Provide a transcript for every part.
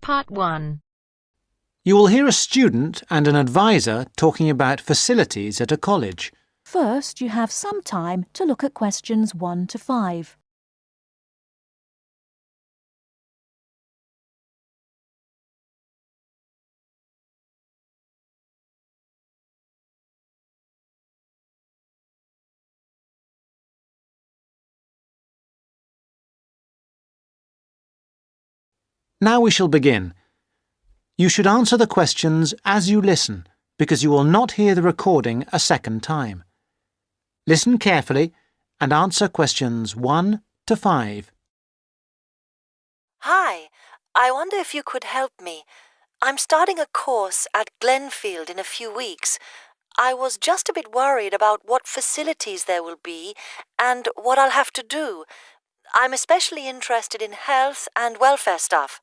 Part 1. You will hear a student and an advisor talking about facilities at a college. First, you have some time to look at questions 1 to 5. Now we shall begin. You should answer the questions as you listen, because you will not hear the recording a second time. Listen carefully and answer questions 1 to 5. Hi, I wonder if you could help me. I'm starting a course at Glenfield in a few weeks. I was just a bit worried about what facilities there will be and what I'll have to do. I'm especially interested in health and welfare stuff.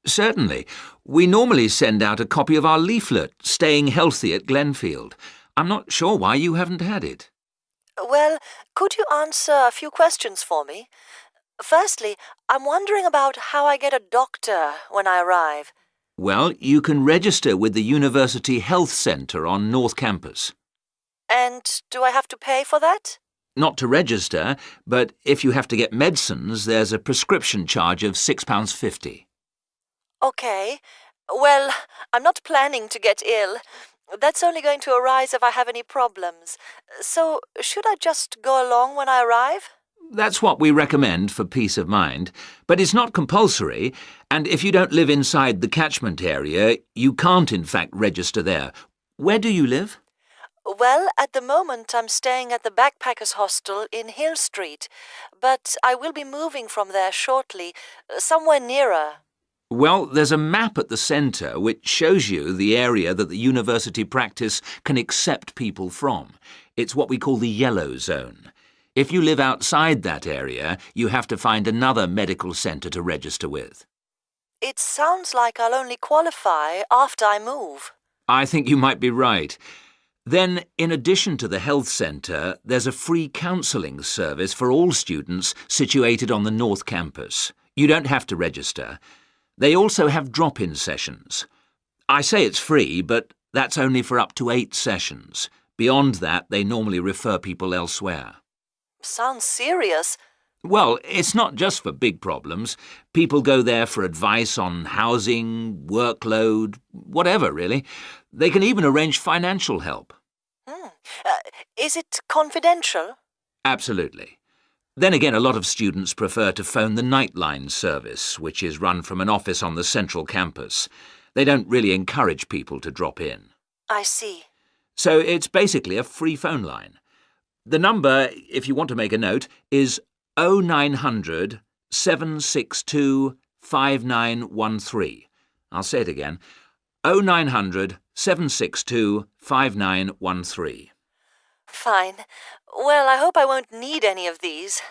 Certainly. We normally send out a copy of our leaflet, Staying Healthy at Glenfield. I'm not sure why you haven't had it. Well, could you answer a few questions for me? Firstly, I'm wondering about how I get a doctor when I arrive. Well, you can register with the University Health Centre on North Campus. And do I have to pay for that? Not to register, but if you have to get medicines, there's a prescription charge of £6.50. Okay. Well, I'm not planning to get ill. That's only going to arise if I have any problems. So, should I just go along when I arrive? That's what we recommend for peace of mind, but it's not compulsory, and if you don't live inside the catchment area, you can't in fact register there. Where do you live? Well, at the moment I'm staying at the Backpackers Hostel in Hill Street, but I will be moving from there shortly, somewhere nearer. Well, there's a map at the centre which shows you the area that the university practice can accept people from. It's what we call the yellow zone. If you live outside that area, you have to find another medical centre to register with. It sounds like I'll only qualify after I move. I think you might be right. Then, in addition to the health centre, there's a free counselling service for all students situated on the North Campus. You don't have to register. They also have drop-in sessions. I say it's free, but that's only for up to 8 sessions. Beyond that, they normally refer people elsewhere. Sounds serious. Well, it's not just for big problems. People go there for advice on housing, workload, whatever, really. They can even arrange financial help. Is it confidential? Absolutely. Then again, a lot of students prefer to phone the Nightline service, which is run from an office on the central campus. They don't really encourage people to drop in. I see. So it's basically a free phone line. The number, if you want to make a note, is 0900 762 5913. I'll say it again. 0900 762 5913. Fine. Well, I hope I won't need any of these.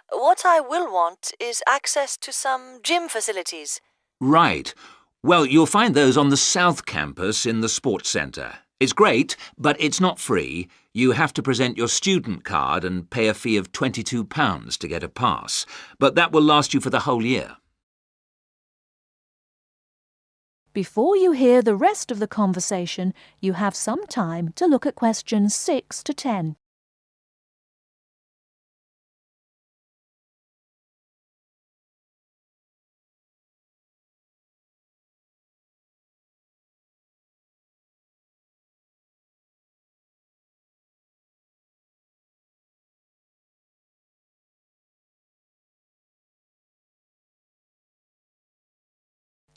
What I will want is access to some gym facilities. Right. Well, you'll find those on the South Campus in the Sports Centre. It's great, but it's not free. You have to present your student card and pay a fee of £22 to get a pass. But that will last you for the whole year. Before you hear the rest of the conversation, you have some time to look at questions 6 to 10.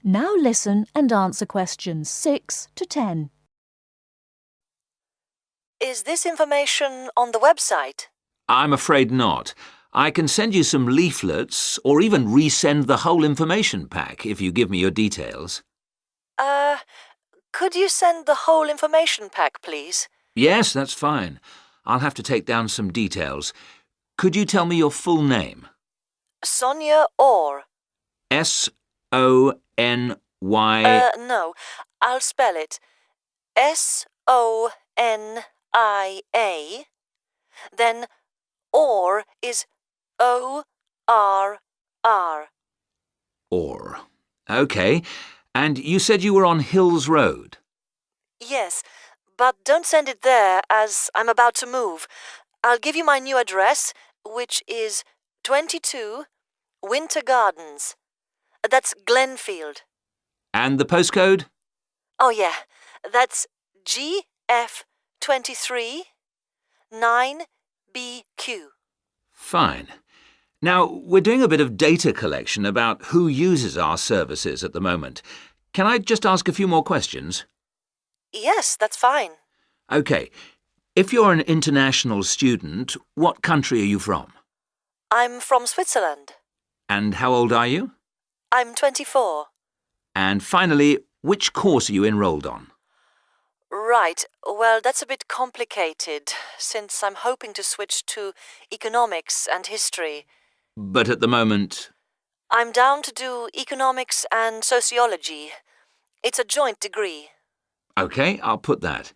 Now listen and answer questions 6 to 10. Is this information on the website? I'm afraid not. I can send you some leaflets or even resend the whole information pack if you give me your details. Could you send the whole information pack, please? Yes, that's fine. I'll have to take down some details. Could you tell me your full name? Sonia Orr. S-O-N-Y... No, I'll spell it. S-O-N-I-A. Then Orr is O-R-R. Orr. OK. And you said you were on Hills Road? Yes, but don't send it there as I'm about to move. I'll give you my new address, which is 22 Winter Gardens. That's Glenfield. And the postcode? Oh, yeah, that's GF23 9BQ. Fine. Now, we're doing a bit of data collection about who uses our services at the moment. Can I just ask a few more questions? Yes, that's fine. OK. If you're an international student, what country are you from? I'm from Switzerland. And how old are you? I'm 24. And finally, which course are you enrolled on? Right, well, that's a bit complicated, since I'm hoping to switch to economics and history. But at the moment... I'm down to do economics and sociology. It's a joint degree. OK, I'll put that.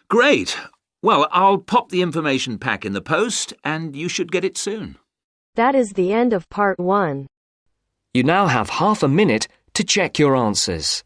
Great. Well, I'll pop the information pack in the post, and you should get it soon. That is the end of part 1. You now have half a minute to check your answers.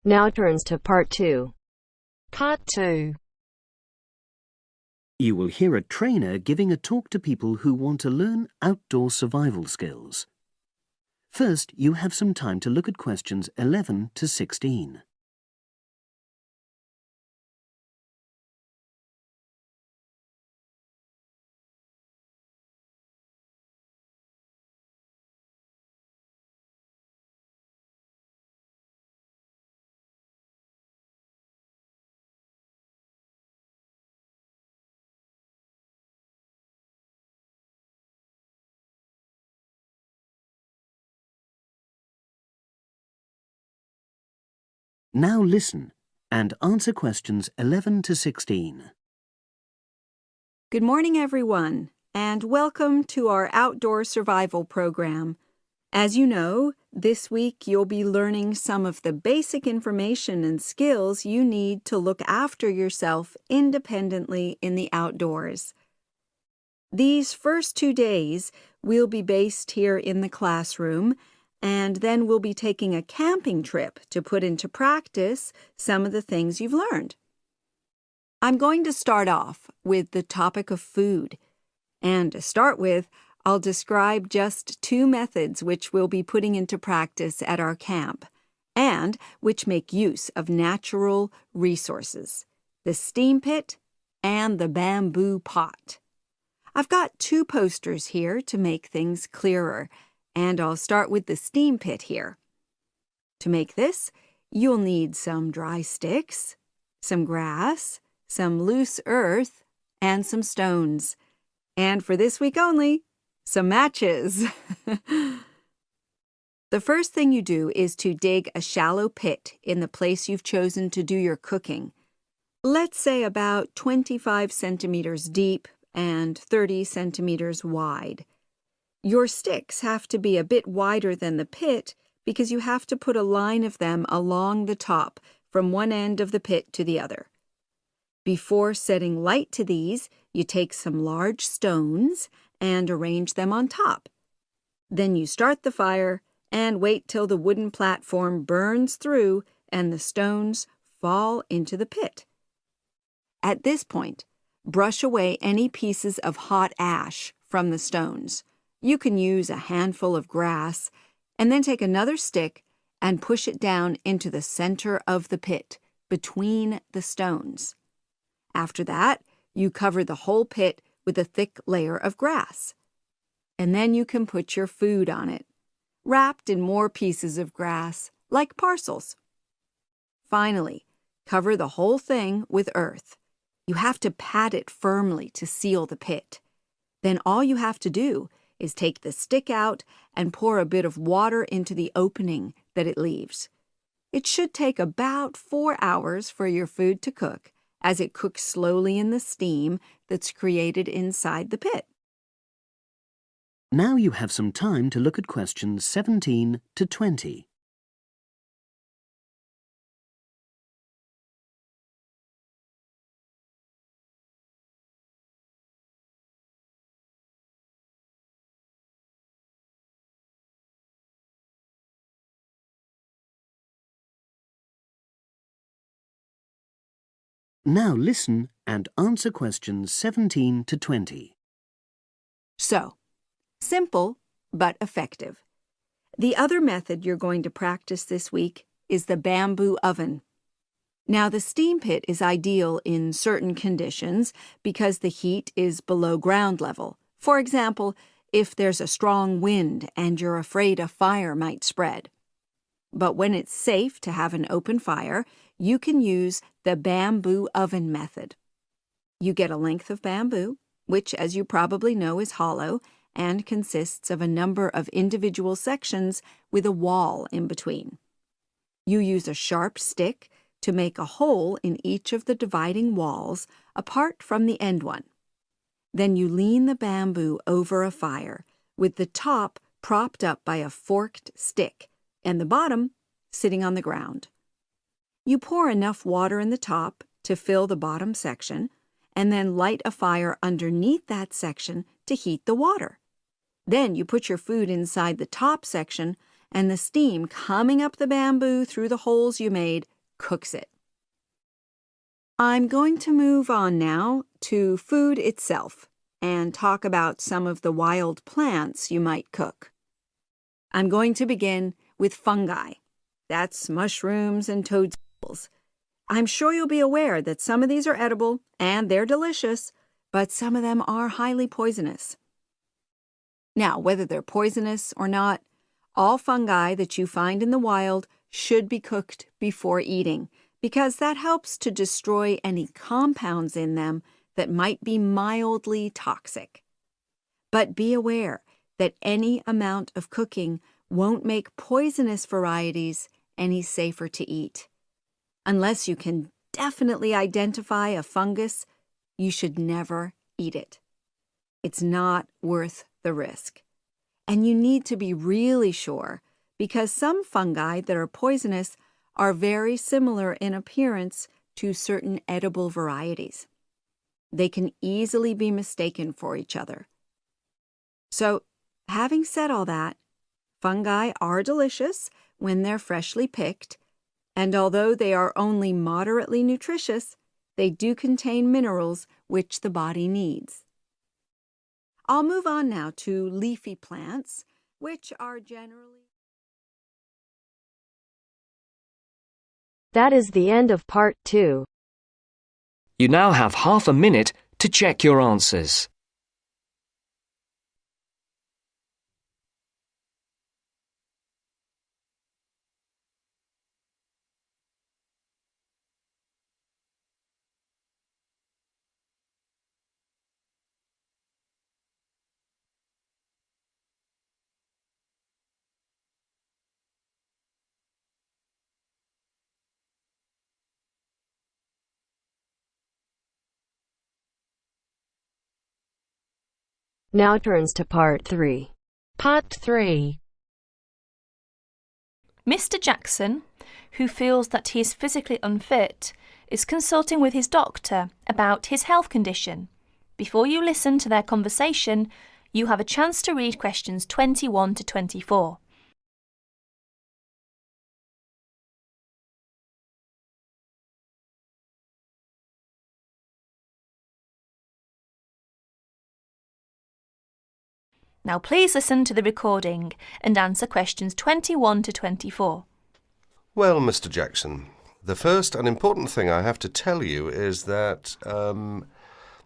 Now turns to part 2. Part 2. You will hear a trainer giving a talk to people who want to learn outdoor survival skills. First, you have some time to look at questions 11 to 16. Now listen and answer questions 11 to 16. Good morning, everyone, and welcome to our outdoor survival program. As you know, this week you'll be learning some of the basic information and skills you need to look after yourself independently in the outdoors. These first 2 days will be based here in the classroom, and then we'll be taking a camping trip to put into practice some of the things you've learned. I'm going to start off with the topic of food. And to start with, I'll describe just 2 methods which we'll be putting into practice at our camp, and which make use of natural resources, the steam pit and the bamboo pot. I've got 2 posters here to make things clearer, and I'll start with the steam pit here. To make this, you'll need some dry sticks, some grass, some loose earth, and some stones. And for this week only, some matches. The first thing you do is to dig a shallow pit in the place you've chosen to do your cooking. Let's say about 25 centimeters deep and 30 centimeters wide. Your sticks have to be a bit wider than the pit because you have to put a line of them along the top from one end of the pit to the other. Before setting light to these, you take some large stones and arrange them on top. Then you start the fire and wait till the wooden platform burns through and the stones fall into the pit. At this point, brush away any pieces of hot ash from the stones. You can use a handful of grass, and then take another stick and push it down into the center of the pit, between the stones. After that, you cover the whole pit with a thick layer of grass. And then you can put your food on it, wrapped in more pieces of grass, like parcels. Finally, cover the whole thing with earth. You have to pat it firmly to seal the pit. Then all you have to do is take the stick out and pour a bit of water into the opening that it leaves. It should take about 4 hours for your food to cook, as it cooks slowly in the steam that's created inside the pit. Now you have some time to look at questions 17 to 20. Now listen and answer questions 17 to 20. So, simple but effective. The other method you're going to practice this week is the bamboo oven. Now, the steam pit is ideal in certain conditions because the heat is below ground level. For example, if there's a strong wind and you're afraid a fire might spread. But when it's safe to have an open fire, you can use the bamboo oven method. You get a length of bamboo, which, as you probably know, is hollow and consists of a number of individual sections with a wall in between. You use a sharp stick to make a hole in each of the dividing walls apart from the end one. Then you lean the bamboo over a fire, with the top propped up by a forked stick and the bottom sitting on the ground. You pour enough water in the top to fill the bottom section, and then light a fire underneath that section to heat the water. Then you put your food inside the top section, and the steam coming up the bamboo through the holes you made cooks it. I'm going to move on now to food itself and talk about some of the wild plants you might cook. I'm going to begin with fungi. That's mushrooms and toadstools. I'm sure you'll be aware that some of these are edible and they're delicious, but some of them are highly poisonous. Now, whether they're poisonous or not, all fungi that you find in the wild should be cooked before eating, because that helps to destroy any compounds in them that might be mildly toxic. But be aware that any amount of cooking won't make poisonous varieties any safer to eat. Unless you can definitely identify a fungus, you should never eat it. It's not worth the risk. And you need to be really sure, because some fungi that are poisonous are very similar in appearance to certain edible varieties. They can easily be mistaken for each other. So, having said all that, fungi are delicious when they're freshly picked, and although they are only moderately nutritious, they do contain minerals which the body needs. I'll move on now to leafy plants, which are generally... That is the end of part 2. You now have half a minute to check your answers. Now turns to part 3. Part 3. Mr. Jackson, who feels that he is physically unfit, is consulting with his doctor about his health condition. Before you listen to their conversation, you have a chance to read questions 21 to 24. Now please listen to the recording and answer questions 21 to 24. Well, Mr. Jackson, the first and important thing I have to tell you is that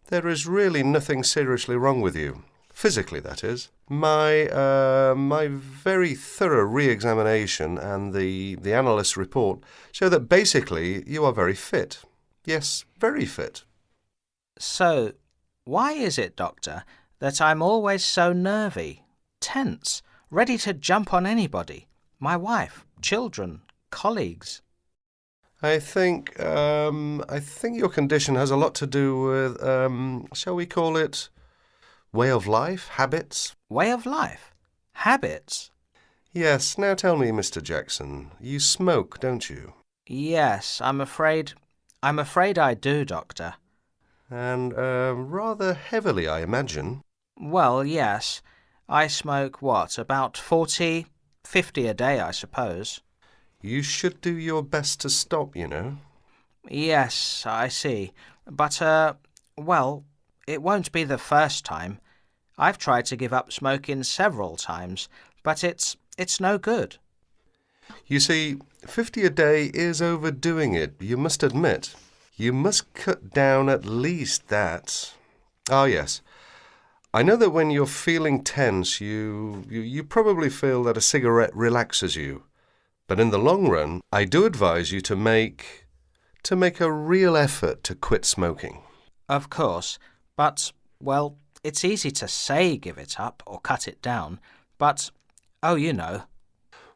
there is really nothing seriously wrong with you. Physically, that is. My very thorough re-examination and the analyst's report show that basically you are very fit. Yes, very fit. So, why is it, Doctor, that I'm always so nervy, tense, ready to jump on anybody, my wife, children, colleagues? I think your condition has a lot to do with, shall we call it, way of life, habits? Way of life? Habits? Yes, now tell me, Mr. Jackson, you smoke, don't you? Yes, I'm afraid I do, Doctor. And rather heavily, I imagine. Well, yes. I smoke, about 40, 50 a day, I suppose. You should do your best to stop, you know. Yes, I see. But, well, it won't be the first time. I've tried to give up smoking several times, but it's no good. You see, 50 a day is overdoing it, you must admit. You must cut down at least that. Ah, yes. I know that when you're feeling tense, you probably feel that a cigarette relaxes you. But in the long run, I do advise you to make a real effort to quit smoking. Of course, but, well, it's easy to say give it up or cut it down, but, oh, you know.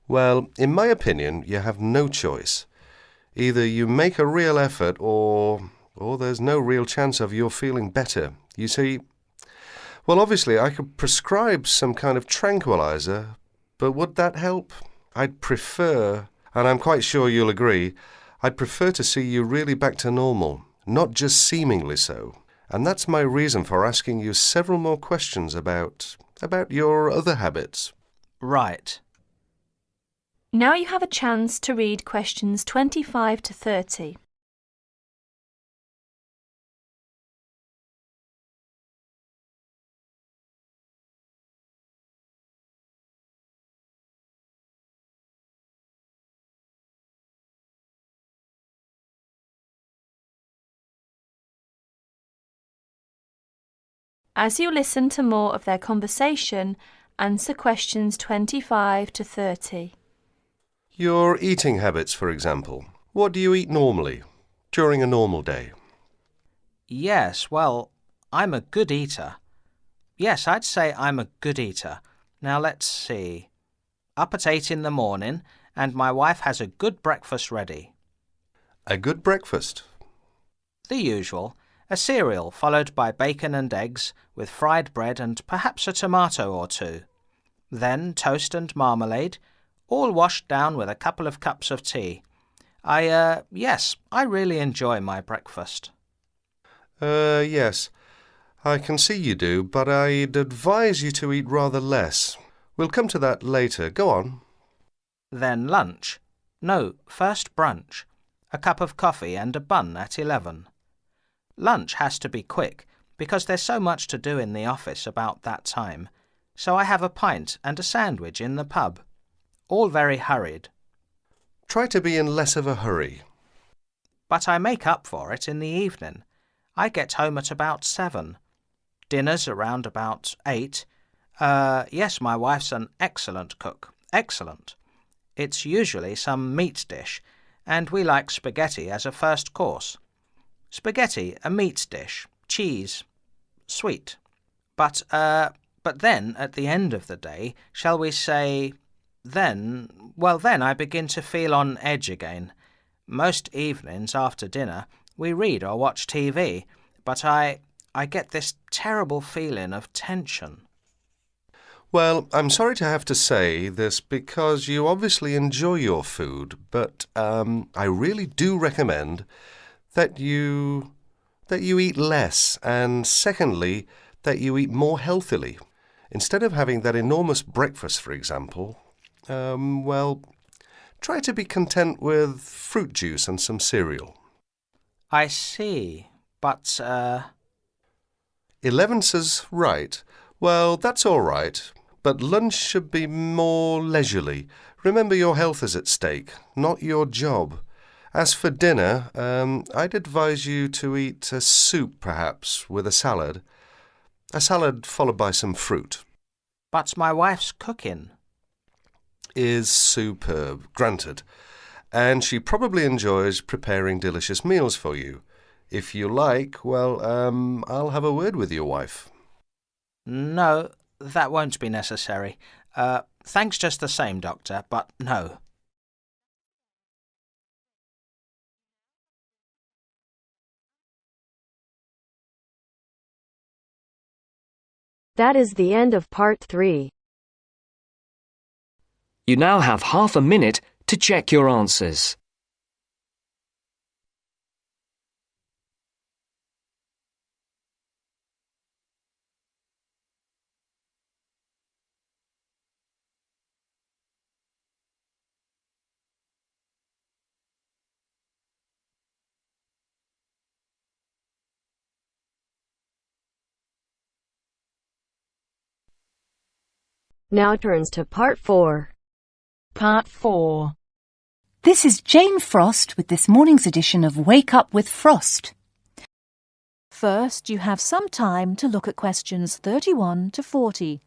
Well, in my opinion, you have no choice. Either you make a real effort or there's no real chance of your feeling better. You see, well, obviously I could prescribe some kind of tranquilizer, but would that help? I'd prefer, and I'm quite sure you'll agree, I'd prefer to see you really back to normal, not just seemingly so. And that's my reason for asking you several more questions about your other habits. Right. Now you have a chance to read questions 25 to 30. As you listen to more of their conversation, answer questions 25 to 30. Your eating habits, for example. What do you eat normally, during a normal day? Yes, well, I'm a good eater. Yes, I'd say I'm a good eater. Now let's see. Up at 8 in the morning, and my wife has a good breakfast ready. A good breakfast? The usual. A cereal followed by bacon and eggs with fried bread and perhaps a tomato or two. Then toast and marmalade, all washed down with a couple of cups of tea. Yes, I really enjoy my breakfast. Yes. I can see you do, but I'd advise you to eat rather less. We'll come to that later. Go on. Then lunch. No, first brunch. A cup of coffee and a bun at 11. Lunch has to be quick, because there's so much to do in the office about that time, so I have a pint and a sandwich in the pub. All very hurried. Try to be in less of a hurry. But I make up for it in the evening. I get home at about 7. Dinner's around about 8. Yes, my wife's an excellent cook. Excellent. It's usually some meat dish, and we like spaghetti as a first course. Spaghetti, a meat dish, cheese, sweet. But then, at the end of the day, shall we say, then I begin to feel on edge again. Most evenings after dinner, we read or watch TV, but I get this terrible feeling of tension. Well, I'm sorry to have to say this because you obviously enjoy your food, but I really do recommend that you eat less, and secondly, that you eat more healthily. Instead of having that enormous breakfast, for example, try to be content with fruit juice and some cereal. I see, but 11 says right. Well, that's all right, but lunch should be more leisurely. Remember, your health is at stake, not your job. As for dinner, I'd advise you to eat a soup, perhaps, with a salad. A salad followed by some fruit. But my wife's cooking is superb, granted. And she probably enjoys preparing delicious meals for you. If you like, I'll have a word with your wife. No, that won't be necessary. Thanks just the same, Doctor, but no. That is the end of part 3. You now have half a minute to check your answers. Now turns to part 4. Part 4. This is Jane Frost with this morning's edition of Wake Up with Frost. First, you have some time to look at questions 31 to 40.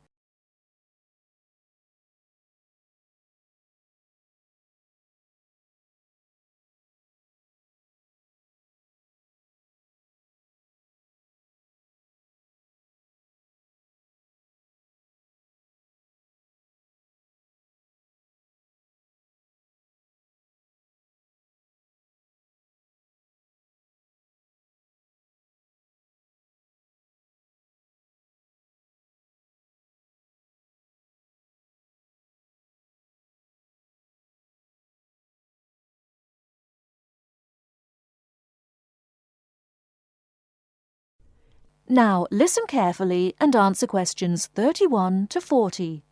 Now, listen carefully and answer questions 31 to 40.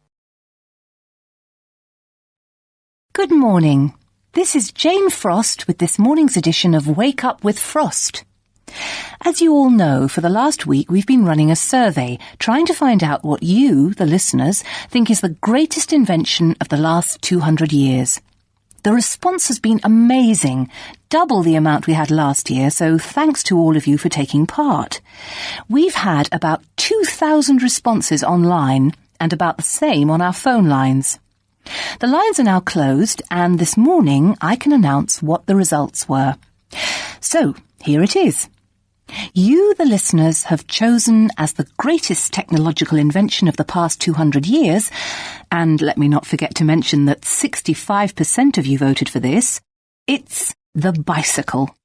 Good morning. This is Jane Frost with this morning's edition of Wake Up with Frost. As you all know, for the last week we've been running a survey trying to find out what you, the listeners, think is the greatest invention of the last 200 years. The response has been amazing, double the amount we had last year, so thanks to all of you for taking part. We've had about 2,000 responses online and about the same on our phone lines. The lines are now closed, and this morning I can announce what the results were. So, here it is. You, the listeners, have chosen as the greatest technological invention of the past 200 years, and let me not forget to mention that 65% of you voted for this, it's the bicycle.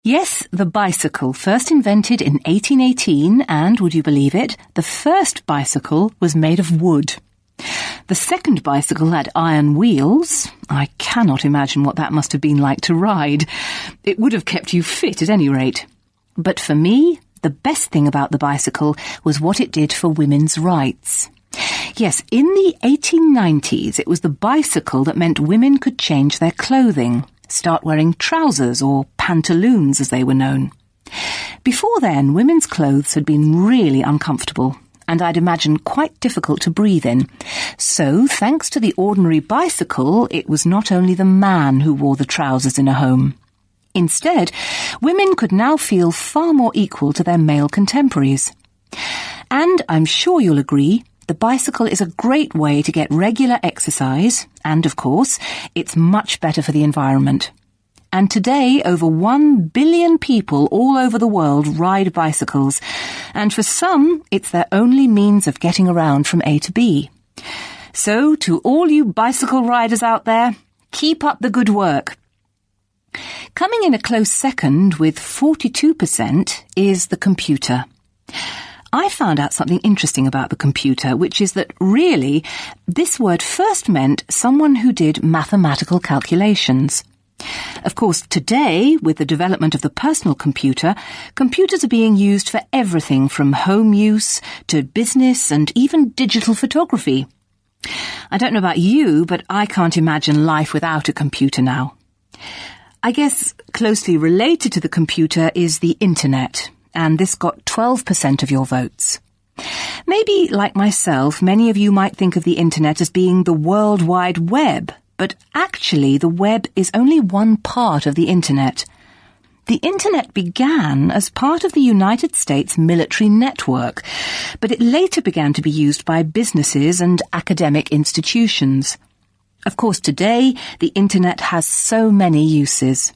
Yes, the bicycle, first invented in 1818, and, would you believe it, the first bicycle was made of wood. The second bicycle had iron wheels. I cannot imagine what that must have been like to ride. It would have kept you fit at any rate. But for me, the best thing about the bicycle was what it did for women's rights. Yes, in the 1890s, it was the bicycle that meant women could change their clothing, start wearing trousers or pantaloons as they were known. Before then, women's clothes had been really uncomfortable, and I'd imagine quite difficult to breathe in. So, thanks to the ordinary bicycle, it was not only the man who wore the trousers in a home. Instead, women could now feel far more equal to their male contemporaries. And I'm sure you'll agree, the bicycle is a great way to get regular exercise, and of course, it's much better for the environment. And today, over 1 billion people all over the world ride bicycles, and for some, it's their only means of getting around from A to B. So, to all you bicycle riders out there, keep up the good work. Coming in a close second with 42% is the computer. I found out something interesting about the computer, which is that really this word first meant someone who did mathematical calculations. Of course, today, with the development of the personal computer, computers are being used for everything from home use to business and even digital photography. I don't know about you, but I can't imagine life without a computer now. I guess closely related to the computer is the internet, and this got 12% of your votes. Maybe, like myself, many of you might think of the internet as being the World Wide Web, but actually the web is only one part of the internet. The internet began as part of the United States military network, but it later began to be used by businesses and academic institutions. Of course, today, the internet has so many uses.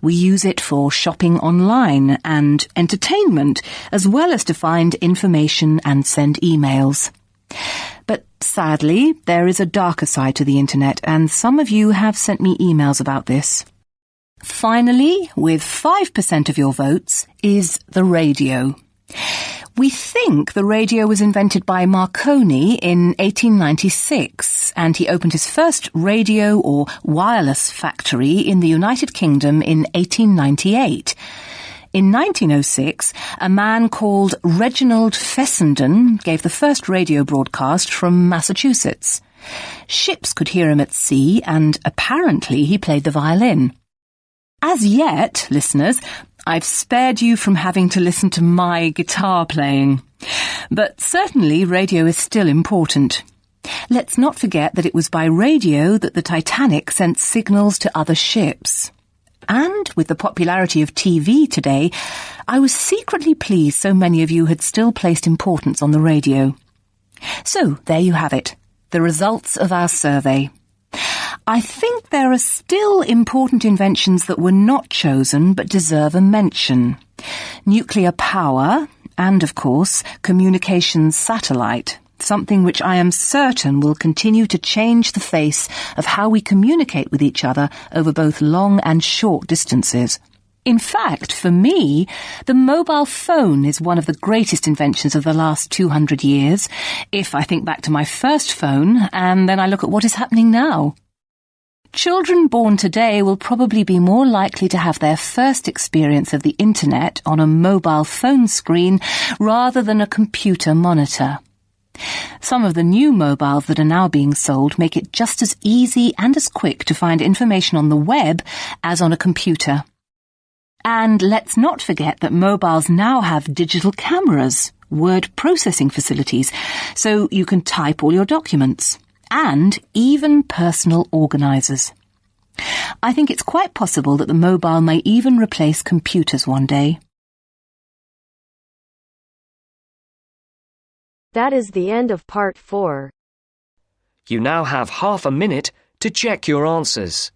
We use it for shopping online and entertainment, as well as to find information and send emails. But sadly, there is a darker side to the internet, and some of you have sent me emails about this. Finally, with 5% of your votes, is the radio. We think the radio was invented by Marconi in 1896, and he opened his first radio or wireless factory in the United Kingdom in 1898. In 1906, a man called Reginald Fessenden gave the first radio broadcast from Massachusetts. Ships could hear him at sea, and apparently he played the violin. As yet, listeners, I've spared you from having to listen to my guitar playing. But certainly radio is still important. Let's not forget that it was by radio that the Titanic sent signals to other ships. And with the popularity of TV today, I was secretly pleased so many of you had still placed importance on the radio. So, there you have it, the results of our survey. I think there are still important inventions that were not chosen but deserve a mention. Nuclear power and, of course, communications satellite, something which I am certain will continue to change the face of how we communicate with each other over both long and short distances. In fact, for me, the mobile phone is one of the greatest inventions of the last 200 years, if I think back to my first phone and then I look at what is happening now. Children born today will probably be more likely to have their first experience of the internet on a mobile phone screen rather than a computer monitor. Some of the new mobiles that are now being sold make it just as easy and as quick to find information on the web as on a computer. And let's not forget that mobiles now have digital cameras, word processing facilities, so you can type all your documents, and even personal organisers. I think it's quite possible that the mobile may even replace computers one day. That is the end of part 4. You now have half a minute to check your answers.